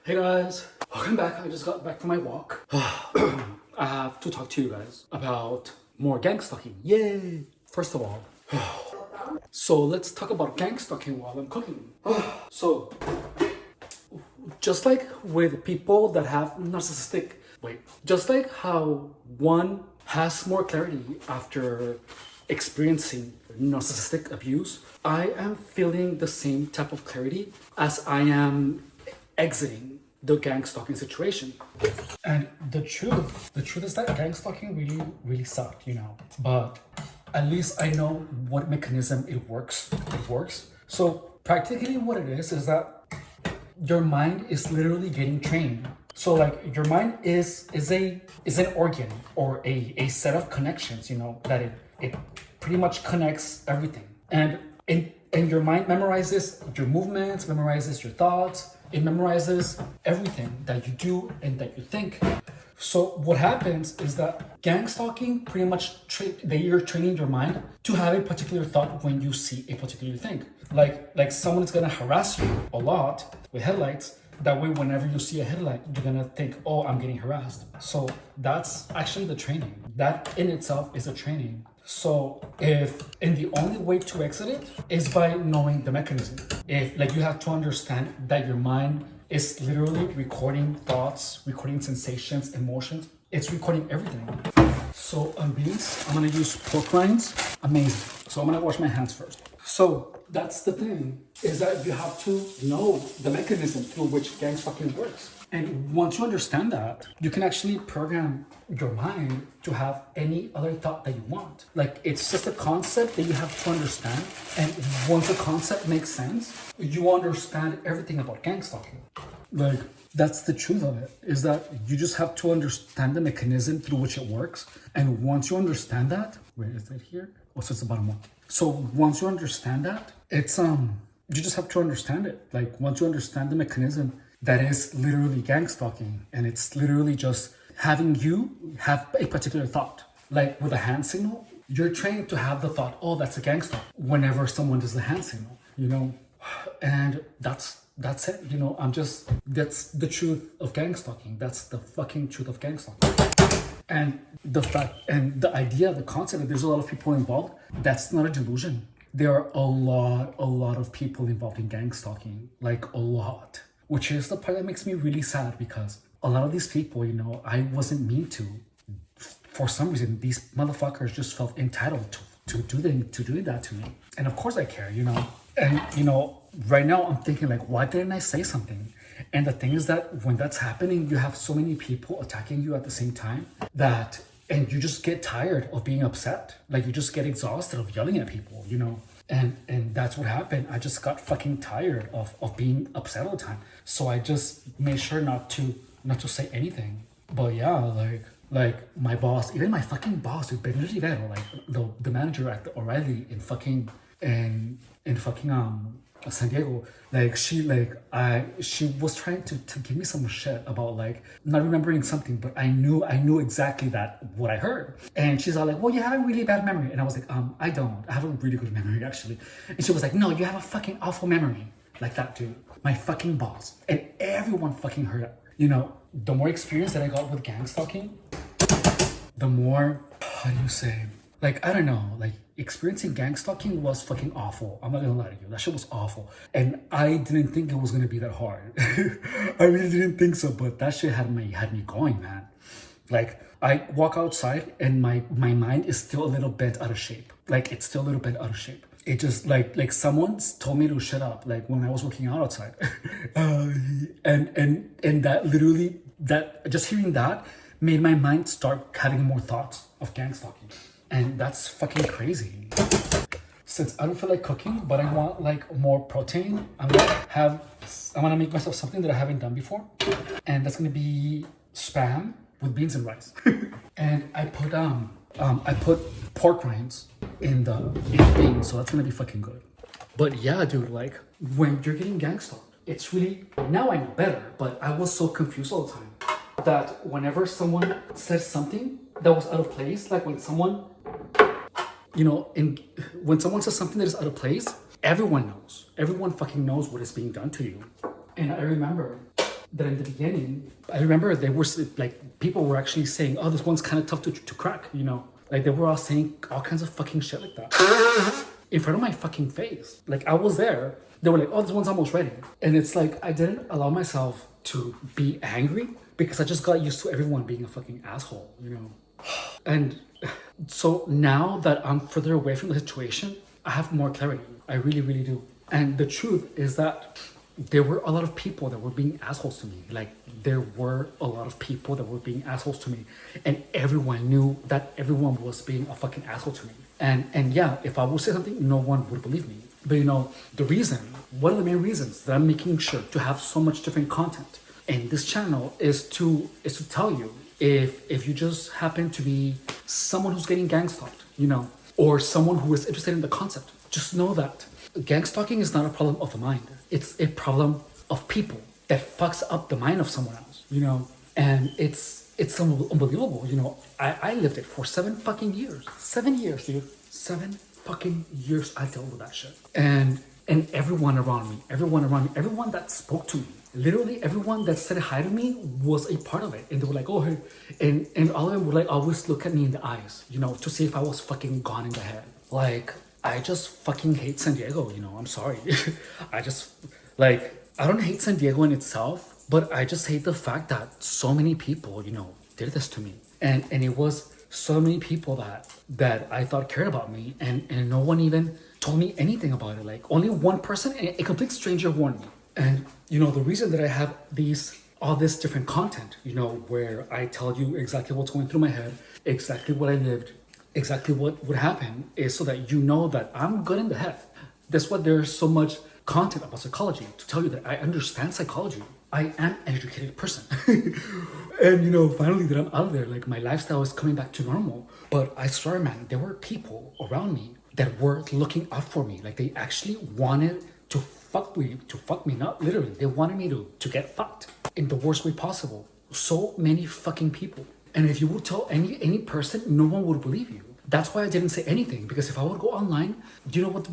Hey guys, welcome back. I just got back from my walk. I have to talk to you guys about more gang stalking. Yay! First of all, so let's talk about gang stalking while I'm cooking. So, just like with people that have just like how one has more clarity after experiencing narcissistic abuse, I am feeling the same type of clarity as I am exiting the gang stalking situation. And the truth is that gang stalking really sucked, But at least I know what mechanism it works. So practically what it is that your mind is literally getting trained. So like your mind is an organ or a set of connections, that it pretty much connects everything. And your mind memorizes your movements, memorizes your thoughts, it memorizes everything that you do and that you think. So what happens is that gang stalking pretty much you're training your mind to have a particular thought when you see a particular thing. Like someone's gonna harass you a lot with headlights. That way, whenever you see a headlight, you're gonna think, "Oh, I'm getting harassed." So that's actually the training. That in itself is a training. So the only way to exit it is by knowing the mechanism. You have to understand that your mind is literally recording thoughts, recording sensations, emotions. It's recording everything. So on beans, I'm gonna use pork rinds. Amazing. So I'm gonna wash my hands first. So that's the thing, is that you have to know the mechanism through which gang stalking works. And once you understand that, you can actually program your mind to have any other thought that you want. Like, it's just a concept that you have to understand. And once a concept makes sense, you understand everything about gang stalking. Like, that's the truth of it, is that you just have to understand the mechanism through which it works. And once you understand that, where is it here? Oh, so it's the bottom one. So once you understand that, it's you just have to understand it. Like, once you understand the mechanism, that is literally gang stalking, and it's literally just having you have a particular thought. Like with a hand signal, you're trained to have the thought, "Oh, that's a gang stalk," whenever someone does the hand signal, and that's it. That's the truth of gang stalking. That's the fucking truth of gang stalking. And the fact and the idea, the concept that there's a lot of people involved, that's not a delusion. There are a lot of people involved in gang stalking, like a lot. Which is the part that makes me really sad, because a lot of these people, I wasn't mean to. For some reason, these motherfuckers just felt entitled to doing that to me. And of course I care, And, right now I'm thinking, like, why didn't I say something? And the thing is that when that's happening, you have so many people attacking you at the same time and you just get tired of being upset. Like, you just get exhausted of yelling at people, And that's what happened. I just got fucking tired of being upset all the time. So I just made sure not to say anything. But yeah, like my boss, even my fucking boss, Pedro Rivero, like the manager at the O'Reilly in fucking San Diego, she was trying to give me some shit about like not remembering something, but I knew exactly what I heard. And she's all like, "Well, you have a really bad memory." And I was like, I don't. I have a really good memory, actually. And she was like, "No, you have a fucking awful memory." Like that, dude. My fucking boss. And everyone fucking heard it. The more experience that I got with gang stalking, the more, how do you say, like, I don't know, like, experiencing gang stalking was fucking awful. I'm not gonna lie to you. That shit was awful. And I didn't think it was gonna be that hard. I really didn't think so, but that shit had me going, man. Like, I walk outside and my mind is still a little bent out of shape. Like, it's still a little bent out of shape. It just like someone's told me to shut up, like when I was working out outside. And that literally, that just hearing that made my mind start having more thoughts of gang stalking. And that's fucking crazy. Since I don't feel like cooking, but I want like more protein, I'm gonna make myself something that I haven't done before. And that's gonna be spam with beans and rice. And I put pork rinds in the beans, so that's gonna be fucking good. But yeah, dude, like when you're getting gang stalked, it's really, now I know better, but I was so confused all the time that whenever someone says something that was out of place, like when someone says something that is out of place, everyone fucking knows what is being done to you. And I remember that in the beginning, I remember they were like, people were actually saying, oh, this one's kind of tough to crack, you know? Like they were all saying all kinds of fucking shit like that in front of my fucking face. Like I was there. They were like, oh, this one's almost ready. And it's like, I didn't allow myself to be angry because I just got used to everyone being a fucking asshole, you know? And so now that I'm further away from the situation, I have more clarity. I really, really do. And the truth is that there were a lot of people that were being assholes to me. Like there were a lot of people that were being assholes to me. And everyone knew that everyone was being a fucking asshole to me. And yeah, if I would say something, no one would believe me. But you know, one of the main reasons that I'm making sure to have so much different content in this channel is to tell you, if you just happen to be someone who's getting gang stalked, you know, or someone who is interested in the concept, just know that gang stalking is not a problem of the mind. It's a problem of people that fucks up the mind of someone else, you know, and it's unbelievable, you know. I lived it for 7 fucking years. 7 years, dude. 7 fucking years I dealt with that shit. And everyone around me, everyone that spoke to me, literally everyone that said hi to me was a part of it. And they were like, oh, hey. And all of them would like always look at me in the eyes, you know, to see if I was fucking gone in the head. Like, I just fucking hate San Diego, you know, I'm sorry. I just, like, I don't hate San Diego in itself, but I just hate the fact that so many people, you know, did this to me. And it was so many people that I thought cared about me, and no one even told me anything about it. Like only one person, a complete stranger, warned me. And you know, the reason that I have all this different content, you know, where I tell you exactly what's going through my head, exactly what I lived, exactly what would happen, is so that you know that I'm good in the head. That's why there's so much content about psychology, to tell you that I understand psychology. I am an educated person. And you know, finally that I'm out of there, like my lifestyle is coming back to normal. But I swear, man, there were people around me that were looking out for me. Like they actually wanted to fuck me, not literally. They wanted me to get fucked in the worst way possible. So many fucking people. And if you would tell any person, no one would believe you. That's why I didn't say anything, because if I would go online, do you know what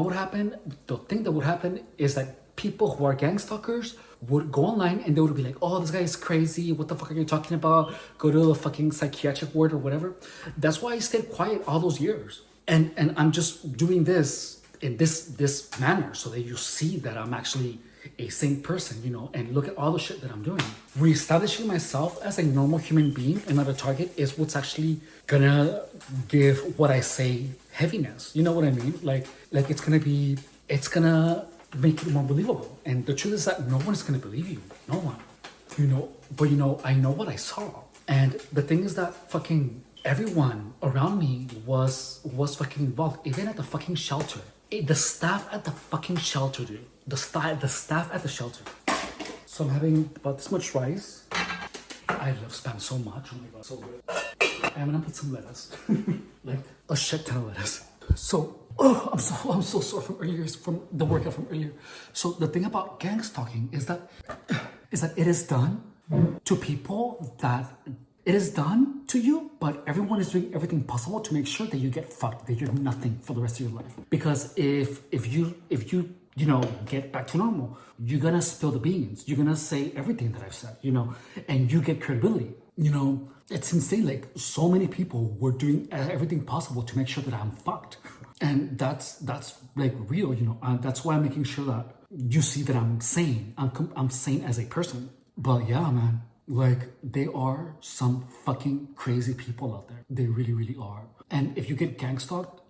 would happen? The thing that would happen is that people who are gang stalkers would go online and they would be like, oh, this guy is crazy. What the fuck are you talking about? Go to the fucking psychiatric ward or whatever. That's why I stayed quiet all those years. And I'm just doing this in this manner so that you see that I'm actually a sane person, you know, and look at all the shit that I'm doing. Reestablishing myself as a normal human being and not a target is what's actually gonna give what I say heaviness. You know what I mean? Like it's gonna make it more believable. And the truth is that no one is gonna believe you. No one. You know, but you know, I know what I saw. And the thing is that fucking everyone around me was fucking involved, even at the fucking shelter. The staff at the fucking shelter, dude. The staff at the shelter. So I'm having about this much rice. I love Spam so much. Oh my god, so good. I'm gonna put some lettuce, like a shit ton of lettuce. So, I'm so sore from earlier, from the workout from earlier. So the thing about gang stalking is that it is done to people that. It is done to you, but everyone is doing everything possible to make sure that you get fucked, that you're nothing for the rest of your life. Because if you you know, get back to normal, you're gonna spill the beans. You're gonna say everything that I've said, you know, and you get credibility. You know, it's insane. Like so many people were doing everything possible to make sure that I'm fucked, and that's like real, you know. And that's why I'm making sure that you see that I'm sane. I'm sane as a person. But yeah, man. Like, there are some fucking crazy people out there. They really, really are. And if you get gang stalked,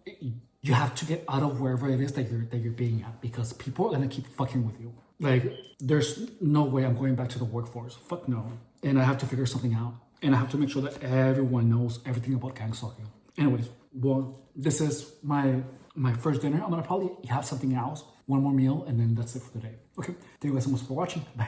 you have to get out of wherever it is that you're being at, because people are gonna keep fucking with you. Like, there's no way I'm going back to the workforce. Fuck no. And I have to figure something out. And I have to make sure that everyone knows everything about gang stalking. Anyways, well, this is my first dinner. I'm gonna probably have something else, one more meal, and then that's it for the day. Okay, thank you guys so much for watching. Bye.